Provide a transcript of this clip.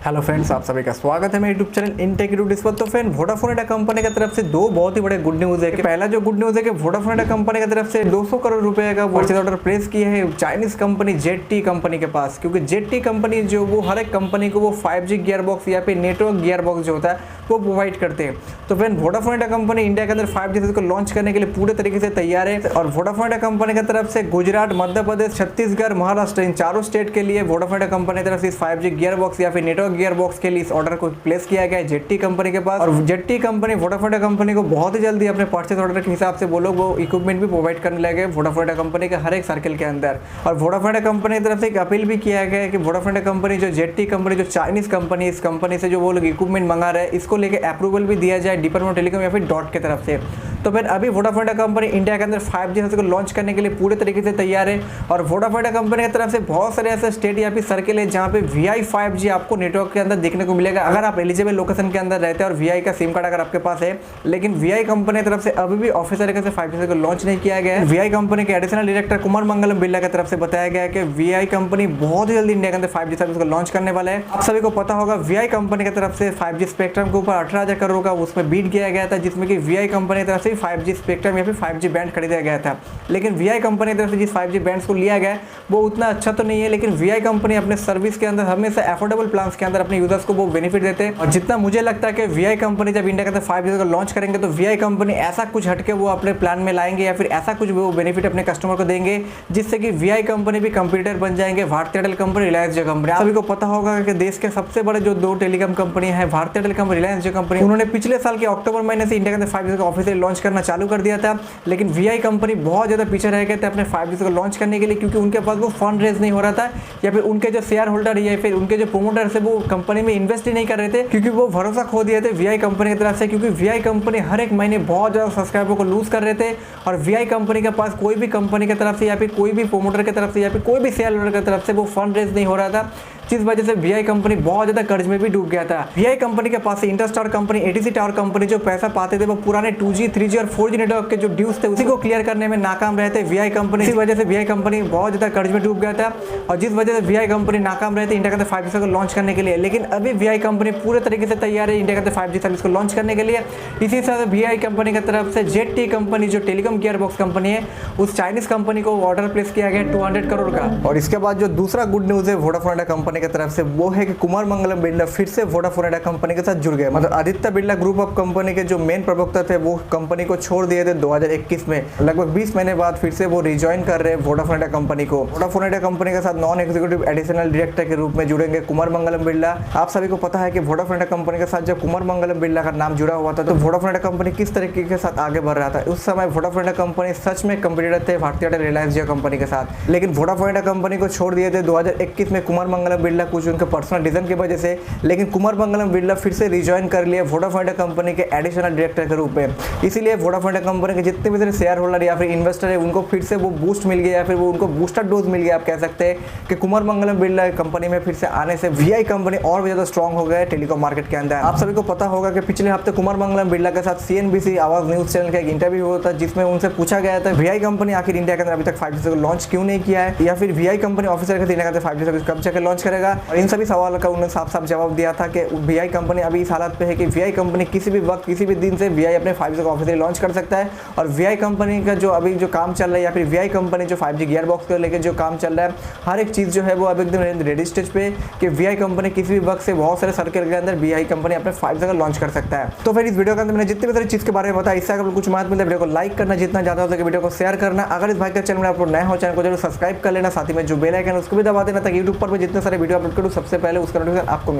Hello friends, आप सभी का स्वागत है मेरे यूट्यूब चैनल इनटेक यूट्यूब पर। तो फ्रेंड, वोडाफोन इंडिया कंपनी की तरफ से दो बहुत ही बड़े गुड न्यूज़ है। कि पहला जो गुड न्यूज़ है कि वोडाफोन इंडिया कंपनी की तरफ से 200 करोड़ रुपए का परचेज ऑर्डर प्लेस किया है चाइनीज कंपनी जेटी कंपनी के पास। क्योंकि जेटी कंपनी जो वो हर एक कंपनी को वो 5G गियर बॉक्स या फिर नेटवर्क गियर बॉक्स जो होता है वो प्रोवाइड करते हैं। तो friend, Vodafone India company India के अंदर 5G को लॉन्च करने के लिए पूरे तरीके से तैयार है। और वोडाफोन इंडिया कंपनी की तरफ से गुजरात, मध्य प्रदेश, छत्तीसगढ़, महाराष्ट्र इन चारों स्टेट के लिए वोडाफोन इंडिया कंपनी की तरफ से 5G गियर बॉक्स या फिर नेटवर्क गियर बॉक्स के लिए इस ऑर्डर को प्लेस किया गया है जेटी कंपनी के पास। और jetty company Vodafone India company को बहुत ही जल्दी अपने परचेज ऑर्डर के हिसाब से वो लोग वो इक्विपमेंट भी प्रोवाइड करने लगे वोडाफोन इंडिया कंपनी के हर एक सर्कल के अंदर। और वोडाफोन इंडिया कंपनी की तरफ से एक अपील भी किया गया है कि वोडाफोन इंडिया कंपनी जो जेटी कंपनी जो चाइनीज कंपनी, इस कंपनी से जो वो लोग इक्विपमेंट मंगा रहे हैं इसको लेकर अप्रूवल भी दिया जाए डिपार्टमेंट ऑफ टेलीकॉम या फिर डॉट की तरफ से। तो फिर अभी वोडाफोन इंडिया कंपनी इंडिया के अंदर 5G को लॉन्च करने के लिए पूरे तरीके से तैयार है। और वोडाफोन इंडिया कंपनी की तरफ से बहुत सारे ऐसे स्टेट या फिर सर्कल है जहाँ पे VI 5G आपको नेटवर्क के अंदर देखने को मिलेगा अगर आप एलिजिबल लोकेशन के अंदर रहते हैं और VI का सिम कार्ड अगर आपके पास है। लेकिन VI कंपनी की तरफ से अभी भी ऑफिशियल तरीके से 5G को लॉन्च नहीं किया गया है। VI कंपनी के एडिशनल डायरेक्टर कुमार मंगलम बिरला की तरफ से बताया गया है कि VI कंपनी बहुत जल्दी इंडिया के अंदर 5G सर्विस को लॉन्च करने वाला है। आप सभी को पता होगा VI कंपनी की तरफ से 5G स्पेक्ट्रम के ऊपर 18,000 करोड़ का उसमें बीट किया गया था, जिसमें कि VI कंपनी की तरफ से 5G स्पेक्ट्रम या फिर 5G बैंड खरीदा गया था। लेकिन VI कंपनी की तरफ से जिस 5G बैंड्स को लिया गया वो उतना अच्छा तो नहीं है। लेकिन VI कंपनी अपने सर्विस के अंदर हमेशा अफोर्डेबल प्लान्स के अंदर अपने यूजर्स को वो बेनिफिट देते हैं। और जितना मुझे लगता है कि VI कंपनी जब इंडिया के अंदर 5G को लॉन्च करेंगे तो VI कंपनी ऐसा कुछ हटके वो अपने प्लान में लाएंगे या फिर ऐसा कुछ वो बेनिफिट अपने कस्टमर को देंगे जिससे कि VI कंपनी भी कंपटीटर बन जाएंगे भारतीय एयरटेल कंपनी, रिलायंस जियो कंपनी। आप सभी को पता होगा कि देश के सबसे बड़े जो दो टेलीकॉम कंपनी है भारतीय एयरटेल कंपनी, रिलायंस जियो कंपनी, उन्होंने पिछले साल के अक्टूबर महीने से इंडिया के अंदर 5G को ऑफिशियली लॉन्च करना चालू कर दिया था। लेकिन VI कंपनी बहुत ज़्यादा पीछे रह गए थे अपने 5G को लॉन्च करने के लिए, क्योंकि उनके पास वो फंड रेज नहीं हो रहा था या फिर उनके जो शेयर होल्डर या फिर उनके जो प्रोमोटर है वो कंपनी में इन्वेस्ट ही नहीं कर रहे थे, क्योंकि वो भरोसा खो दिए थे VI कंपनी की तरफ से। क्योंकि VI कंपनी हर एक महीने बहुत ज़्यादा सब्सक्राइबर को लूज कर रहे थे और VI कंपनी के पास कोई भी कंपनी की तरफ से या फिर कोई भी प्रोमोटर की तरफ से या फिर कोई भी शेयर होल्डर की तरफ से वो फंड रेज नहीं हो रहा था, जिस वजह से VI कंपनी बहुत ज़्यादा कर्ज में भी डूब गया था। VI कंपनी के पास से इंटरस्टार कंपनी, ATC टावर कंपनी जो पैसा पाते थे वो पुराने 2G, 3G और 4G नेटवर्क के जो ड्यूज थे उसी को क्लियर करने में नाकाम रहे थे VI कंपनी। इसी वजह से VI कंपनी बहुत ज़्यादा कर्ज में डूब गया था और जिस वजह से VI कंपनी नाकाम रहे थे इंडिया के अंदर 5G को लॉन्च करने के लिए। लेकिन अभी VI कंपनी पूरे तरीके से तैयार है इंडिया के अंदर 5G सर्विस को लॉन्च करने के लिए। इसी तरह से VI कंपनी की तरफ से जेटी कंपनी जो टेलीकॉम गियर बॉक्स कंपनी है उस चाइनीज कंपनी को ऑर्डर प्लेस किया गया 200 करोड़ का। और इसके बाद जो दूसरा गुड न्यूज़ है वोडाफोन इंडिया कंपनी की तरफ से वो है कि कुमार मंगलम बिरला फिर से वोडाफोन इंडिया कंपनी के साथ जुड़ गए। मतलब Aditya Birla group of company के जो मेन प्रवक्ता थे वो कंपनी को छोड़ दिए थे 2021 में। लगभग 20 महीने बाद फिर से वो रिज्वाइन कर रहे हैं वोडाफोन इंडिया कंपनी को। वोडाफोन इंडिया कंपनी के साथ नॉन एग्जीक्यूटिव एडिशनल डायरेक्टर के रूप में जुड़ेंगे कुमार मंगलम बिरला। आप सभी को पता है कि वोडाफोन इंडिया कंपनी के साथ जब कुमार मंगलम बिरला का नाम जुड़ा हुआ था तो वोडाफोन इंडिया कंपनी किस तरीके के साथ आगे बढ़ रहा था। उस समय वोडाफोन इंडिया कंपनी सच में कंपटीटर थे भारतीय एयरटेल, रिलायंस जियो कंपनी के साथ। लेकिन वोडाफोन इंडिया कंपनी को छोड़ दिए थे 2021 में कुमार मंगलम बिरला, कुछ उनके पर्सनल रीजन की वजह से। लेकिन कुमार मंगलम बिरला फिर से रिज्वाइन कर लिए वोडाफोन इंडिया कंपनी के एडिशनल डायरेक्टर के रूप में। इसीलिए वोडाफोन इंडिया कंपनी के जितने भी शेयर होल्डर या फिर इन्वेस्टर है उनको फिर से वो बूस्ट मिल गया या फिर वो उनको बूस्टर डोज मिल गया। आप कह सकते हैं कि कुमार मंगलम बिरला कंपनी में फिर से आने से VI कंपनी और भी ज्यादा स्ट्रांग हो गया है टेलीकॉम मार्केट के अंदर। आप सभी को पता होगा कि पिछले हफ्ते कुमार मंगलम बिरला के साथ CNBC आवाज न्यूज चैनल का एक इंटरव्यू हुआ था जिसमें उनसे पूछा गया था VI कंपनी आखिर इंडिया के अंदर अभी तक 5G को लॉन्च क्यों नहीं किया है, या फिर VI कंपनी ऑफिसर के इंडिया के अंदर 5G सर्विस कब जाकर लॉन्च करेगा। और इन सभी सवालों का उन्होंने साफ साफ जवाब दिया था कि VI कंपनी अभी इस हालत पे है कि VI कंपनी किसी भी वक्त किसी भी दिन से VI अपने 5G को ऑफिशियली लॉन्च कर सकता है। और VI कंपनी का जो अभी जो काम चल रहा है या फिर VI कंपनी जो 5G गियर बॉक्स को लेकर जो काम चल रहा है हर एक चीज़ जो है वो अब एकदम रेडी स्टेज पे कि VI कंपनी किसी भी वक्त से बहुत सारे सर्कल के अंदर VI कंपनी अपने 5G को लॉन्च कर सकता है। तो फिर इस वीडियो के अंदर मैंने जितनी भी सारी चीज़ के बारे में बताया, इससे अगर कुछ बात मिलता है वीडियो को लाइक करना, जितना ज़्यादा हो सके वीडियो को शेयर करना। अगर इस भाई का चैनल में आप नए हो चैनल को जरूर सब्सक्राइब कर लेना, साथ ही में जो बेल आइकन है उसको भी दबा देना ताकि यूट्यूब पर मैं जितने सारे वीडियो अपलोड करूँ सबसे पहले उसका नोटिफिकेशन आपको मिले।